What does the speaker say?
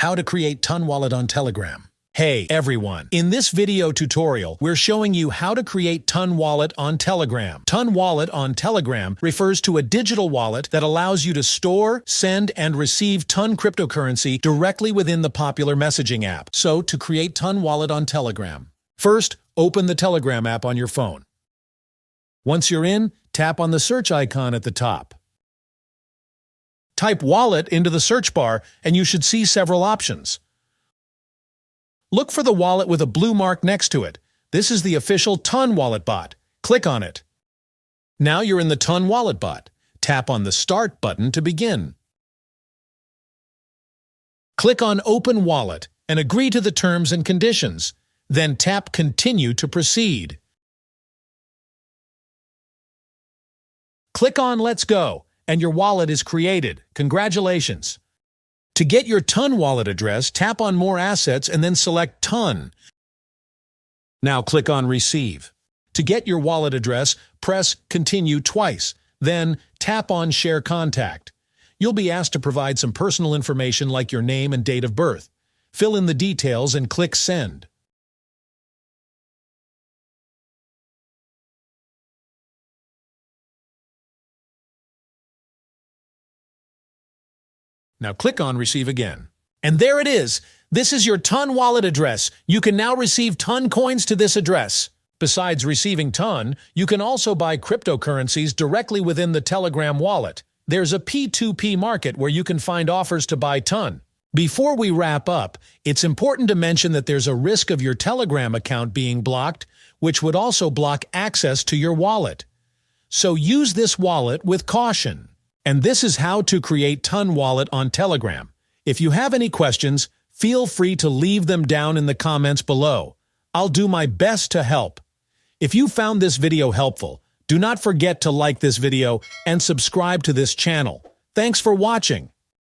How to create Ton Wallet on Telegram. Hey everyone, in this video tutorial, we're showing you how to create Ton Wallet on Telegram. Ton Wallet on Telegram refers to a digital wallet that allows you to store, send, and receive Ton cryptocurrency directly within the popular messaging app. So, to create Ton Wallet on Telegram, first, open the Telegram app on your phone. Once you're in, tap on the search icon at the top. Type Wallet into the search bar and you should see several options. Look for the wallet with a blue mark next to it. This is the official Ton Wallet bot. Click on it. Now you're in the Ton Wallet bot. Tap on the Start button to begin. Click on Open Wallet and agree to the terms and conditions. Then tap Continue to proceed. Click on Let's Go, and your wallet is created. Congratulations! To get your Ton Wallet address, tap on More Assets and then select Ton. Now click on Receive. To get your wallet address, press Continue twice, then tap on Share Contact. You'll be asked to provide some personal information like your name and date of birth. Fill in the details and click Send. Now click on Receive again. And there it is! This is your Ton Wallet address. You can now receive Ton coins to this address. Besides receiving Ton, you can also buy cryptocurrencies directly within the Telegram wallet. There's a P2P market where you can find offers to buy Ton. Before we wrap up, it's important to mention that there's a risk of your Telegram account being blocked, which would also block access to your wallet. So use this wallet with caution. And this is how to create Ton Wallet on Telegram. If you have any questions, feel free to leave them down in the comments below. I'll do my best to help. If you found this video helpful, do not forget to like this video and subscribe to this channel. Thanks for watching.